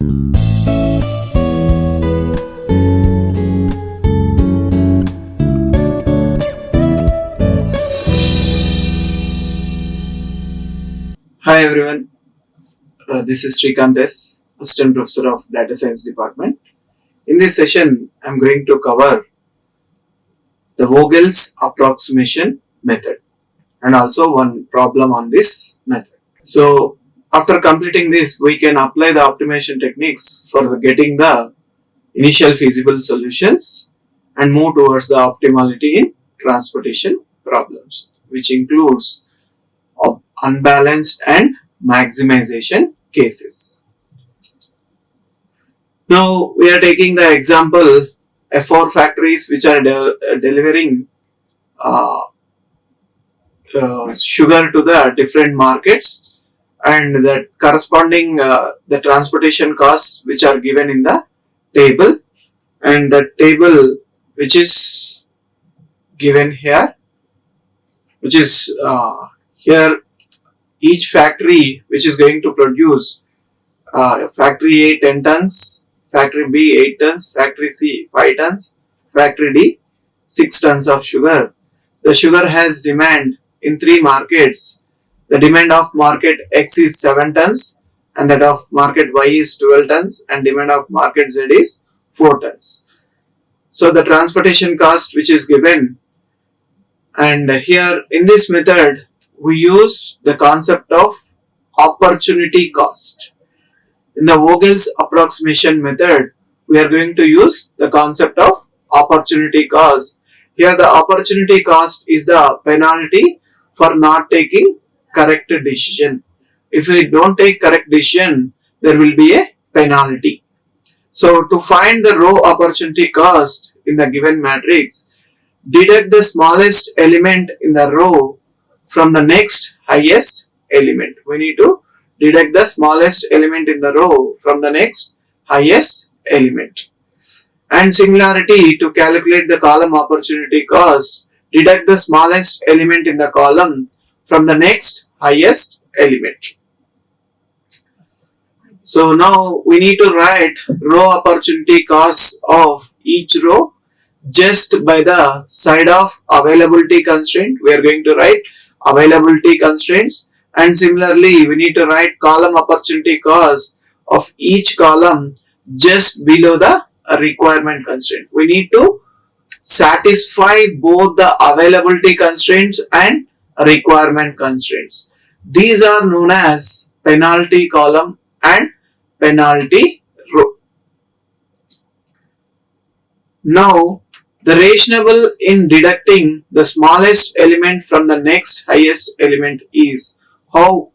Hi everyone, this is Srikanth, Assistant Professor of Data Science Department. In this session, I am going to cover the Vogels Approximation method and also one problem on this method. So, after completing this, we can apply the optimization techniques for getting the initial feasible solutions and move towards the optimality in transportation problems, which includes unbalanced and maximization cases. Now we are taking the example F4 factories which are delivering sugar to the different markets, and the corresponding the transportation costs which are given in the table, and the table which is given here, which is here each factory which is going to produce factory A 10 tons, factory B 8 tons, factory C 5 tons, factory D 6 tons of sugar. The sugar has demand in 3 markets. The demand of market X is 7 tons and that of market Y is 12 tons and demand of market Z is 4 tons. So the transportation cost which is given, and here in this method we use the concept of opportunity cost. In the Vogels approximation method, we are going to use the concept of opportunity cost. Here the opportunity cost is the penalty for not taking correct decision. If we don't take correct decision, there will be a penalty. So to find the row opportunity cost in the given matrix, deduct the smallest element in the row from the next highest element. We need to deduct the smallest element in the row from the next highest element. And similarity, to calculate the column opportunity cost, deduct the smallest element in the column from the next highest element. So now we need to write row opportunity costs of each row just by the side of availability constraint. We are going to write availability constraints, and similarly we need to write column opportunity cost of each column just below the requirement constraint. We need to satisfy both the availability constraints and requirement constraints. These are known as penalty column and penalty row. Now the rationale in deducting the smallest element from the next highest element is how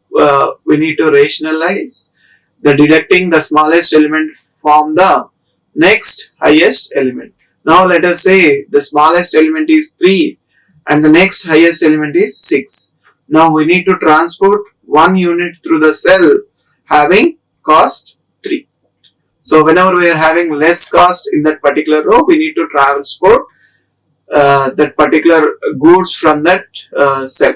we need to rationalize the deducting the smallest element from the next highest element. Now let us say the smallest element is 3 and the next highest element is 6. Now we need to transport 1 unit through the cell having cost 3. So whenever we are having less cost in that particular row, we need to transport that particular goods from that cell.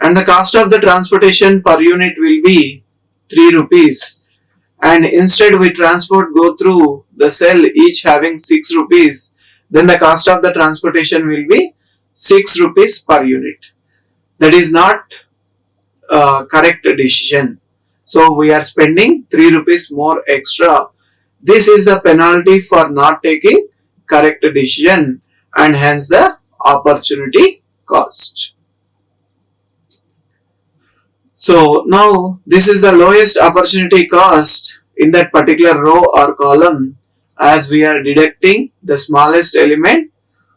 And the cost of the transportation per unit will be 3 rupees. And instead we go through the cell each having 6 rupees. Then the cost of the transportation will be 6 rupees per unit. That is not correct decision. So we are spending 3 rupees more extra. This is the penalty for not taking correct decision and hence the opportunity cost. So now this is the lowest opportunity cost in that particular row or column, as we are deducting the smallest element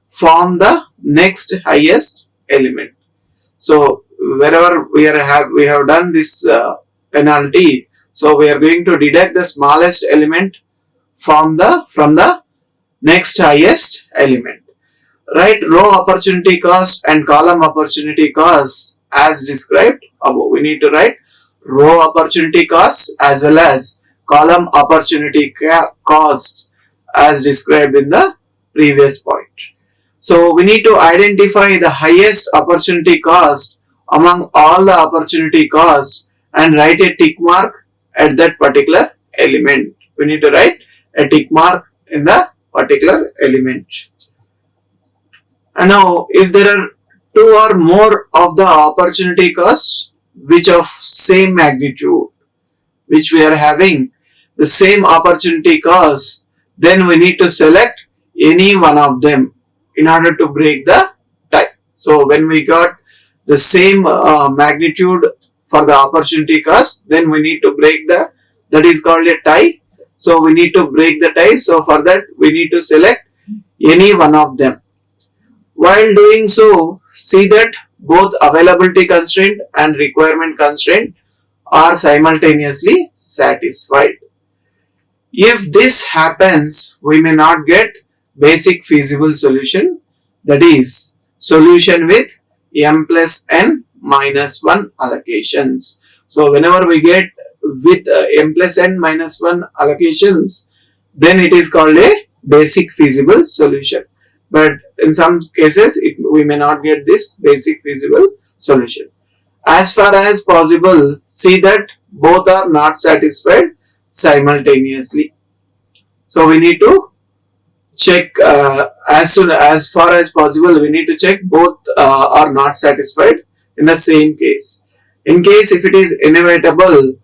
from the next highest element. So wherever we have done this penalty, so we are going to deduct the smallest element from the next highest element. Write row opportunity cost and column opportunity cost as described above. We need to write row opportunity cost as well as column opportunity cost as described in the previous point. So we need to identify the highest opportunity cost among all the opportunity costs and write a tick mark at that particular element. We need to write a tick mark in the particular element. And now if there are two or more of the opportunity costs which of same magnitude, which we are having the same opportunity cost, then we need to select any one of them in order to break the tie. So when we got the same magnitude for the opportunity cost, then we need to break that is called a tie. So we need to break the tie. So for that we need to select any one of them. While doing so, see that both availability constraint and requirement constraint are simultaneously satisfied. If this happens, we may not get basic feasible solution, that is solution with m plus n minus 1 allocations. So whenever we get with m plus n minus 1 allocations, then it is called a basic feasible solution. But in some cases we may not get this basic feasible solution. As far as possible, see that both are not satisfied simultaneously. So we need to check as far as possible, we need to check both are not satisfied in the same case. In case if it is inevitable,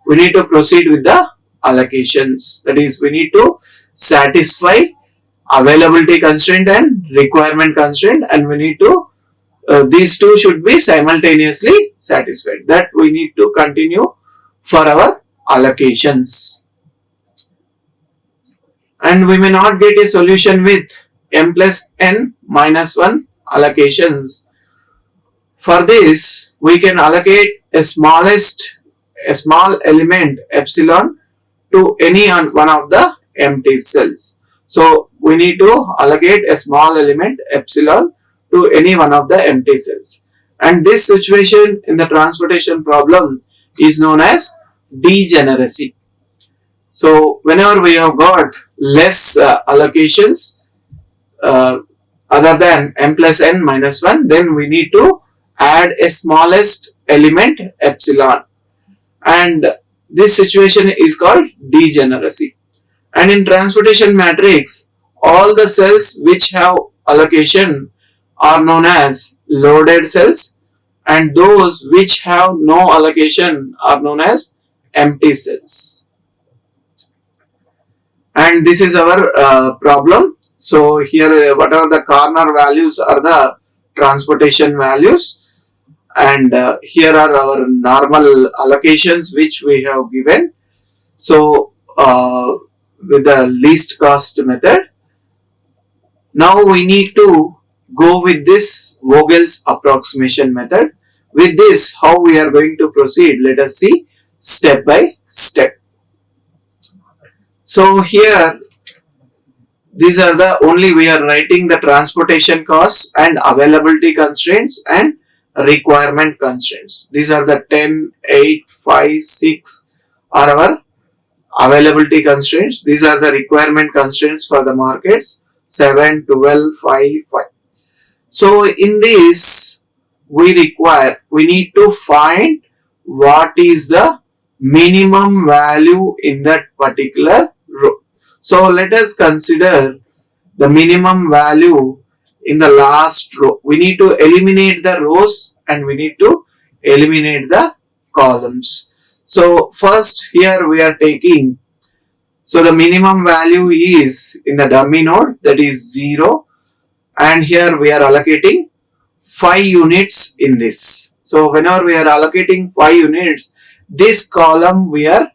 we need to proceed with the allocations. That is, we need to satisfy availability constraint and requirement constraint, and we need to these two should be simultaneously satisfied. That we need to continue for our allocations. And we may not get a solution with m plus n minus 1 allocations. For this, we can allocate a small element epsilon to any one of the empty cells. So we need to allocate a small element epsilon to any one of the empty cells. And this situation in the transportation problem is known as degeneracy. So whenever we have got less allocations other than m plus n minus 1, then we need to add a smallest element epsilon. And this situation is called degeneracy. And in transportation matrix, all the cells which have allocation are known as loaded cells, and those which have no allocation are known as empty cells. And this is our problem. So here whatever the corner values are the transportation values, and here are our normal allocations which we have given. So with the least cost method. Now we need to go with this Vogels approximation method. With this, how we are going to proceed, let us see step by step. So here, these are the only we are writing the transportation costs and availability constraints and requirement constraints. These are the 10, 8, 5, 6 are our availability constraints. These are the requirement constraints for the markets 7, 12, 5, 5. So in this we need to find what is the minimum value in that particular row. So let us consider the minimum value in the last row. We need to eliminate the rows and we need to eliminate the columns. So first here we are taking, so the minimum value is in the dummy node, that is 0, and here we are allocating 5 units in this. So whenever we are allocating 5 units, this column we are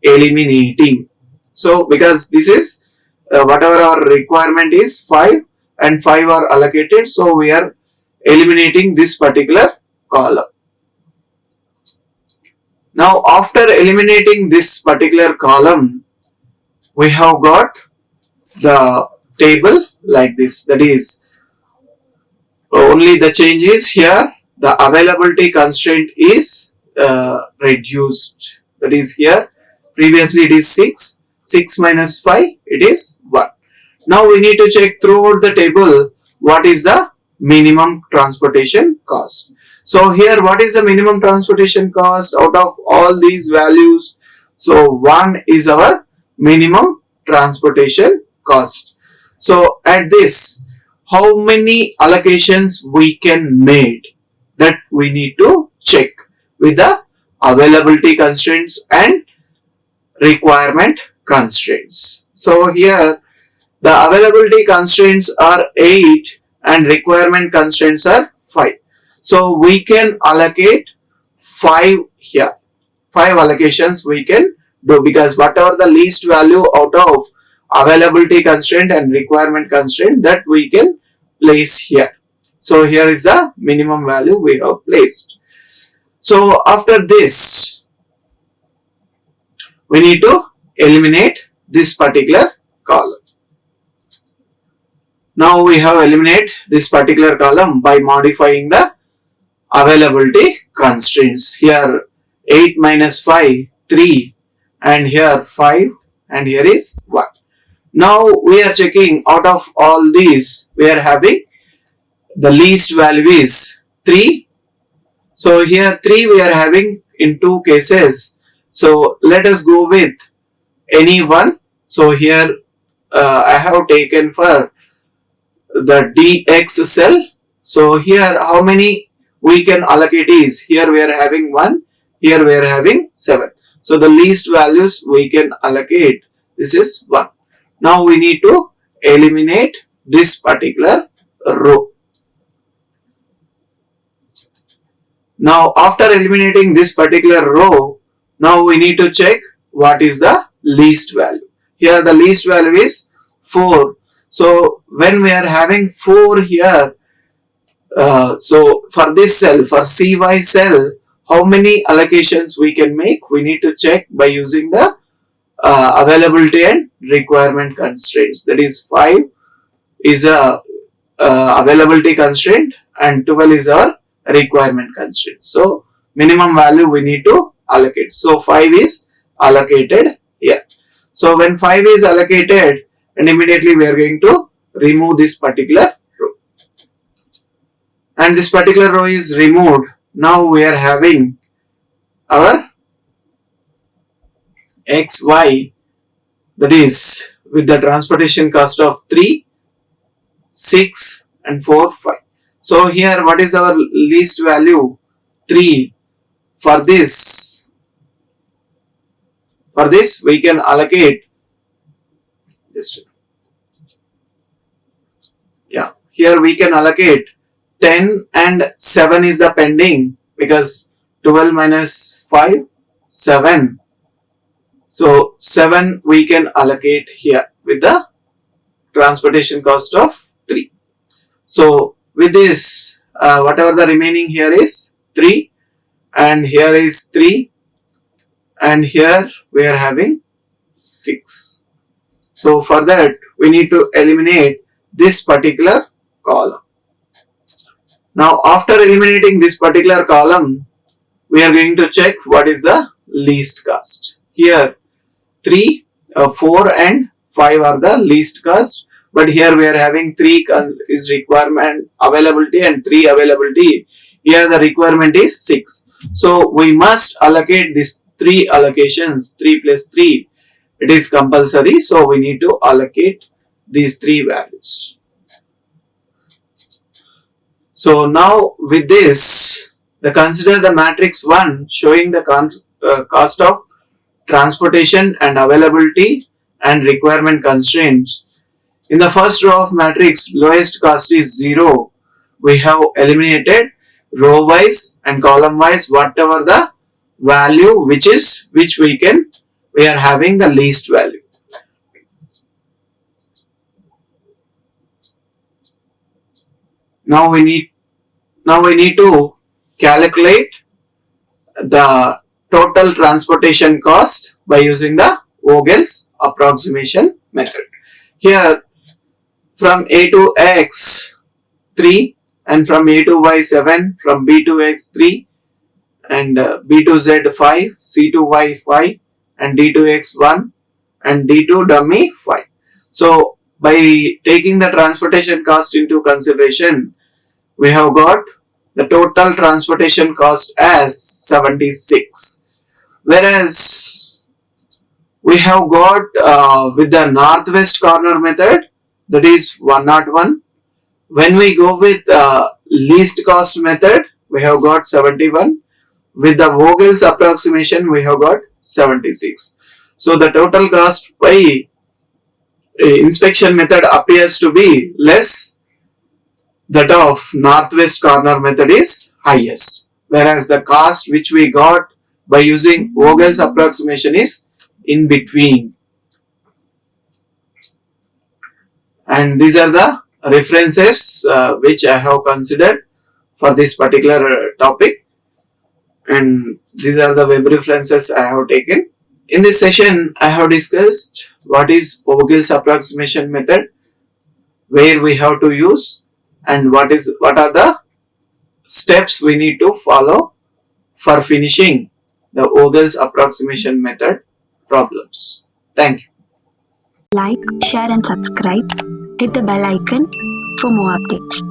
eliminating. So because this is whatever our requirement is 5 and 5 are allocated, so we are eliminating this particular column. Now after eliminating this particular column, we have got the table like this. That is, only the change is here the availability constraint is reduced. That is, here previously it is 6 minus 5, it is 1. Now we need to check throughout the table what is the minimum transportation cost. So here what is the minimum transportation cost out of all these values? So 1 is our minimum transportation cost. So at this, how many allocations we can make, that we need to check with the availability constraints and requirement constraints. So here the availability constraints are 8 and requirement constraints are 5. So we can allocate 5 here. 5 allocations we can do, because whatever the least value out of availability constraint and requirement constraint, that we can place here. So here is the minimum value we have placed. So after this, we need to eliminate this particular column. Now we have eliminated this particular column by modifying the availability constraints. Here 8 minus 5, 3, and here 5, and here is 1. Now we are checking out of all these, we are having the least value is 3. So here 3 we are having in 2 cases. So let us go with any one. So here I have taken for the DX cell. So here how many we can allocate is, here we are having 1, here we are having 7. So the least values we can allocate, this is 1. Now we need to eliminate this particular row. Now after eliminating this particular row, now we need to check what is the least value. Here the least value is 4. So when we are having 4 here, so for this cell, for CY cell, how many allocations we can make? We need to check by using the availability and requirement constraints. That is 5 is a availability constraint and 12 is our requirement constraint. So minimum value we need to allocate. So 5 is allocated here. So when 5 is allocated, and immediately we are going to remove this particular row. And this particular row is removed. Now we are having our XY, that is with the transportation cost of 3, 6 and 4, 5. So here what is our least value? 3. For this we can allocate, here we can allocate 10 and 7 is the pending, because 12 minus 5, 7. So 7 we can allocate here with the transportation cost of 3. So with this, whatever the remaining here is 3, and here is 3, and here we are having 6. So for that we need to eliminate this particular column. Now after eliminating this particular column, we are going to check what is the least cost. Here 3, 4 and 5 are the least cost, but here we are having 3 is requirement availability and 3 availability. Here the requirement is 6. So we must allocate these 3 allocations, 3 plus 3. It is compulsory. So we need to allocate these 3 values. So now with this, consider the matrix 1 showing the cost of transportation and availability and requirement constraints. In the first row of matrix, lowest cost is 0. We have eliminated row wise and column wise whatever the value which we are having the least value. Now we need to calculate the total transportation cost by using the Vogels approximation method. Here from A to X 3 and from A to Y 7, from B to X 3 and B to Z 5, C to Y 5 and D to X 1 and D to dummy 5. So by taking the transportation cost into consideration, we have got the total transportation cost as 76. Whereas we have got with the northwest corner method, that is 101. When we go with least cost method, we have got 71. With the Vogel's approximation, we have got 76. So the total cost by inspection method appears to be less. That of northwest corner method is highest, whereas the cost which we got by using Vogel's approximation is in between. And these are the references which I have considered for this particular topic, and these are the web references I have taken. In this session, I have discussed what is Vogel's approximation method, where we have to use, and what are the steps we need to follow for finishing the Vogel's approximation method problems. Thank you. Like, share and subscribe. Hit the bell icon for more updates.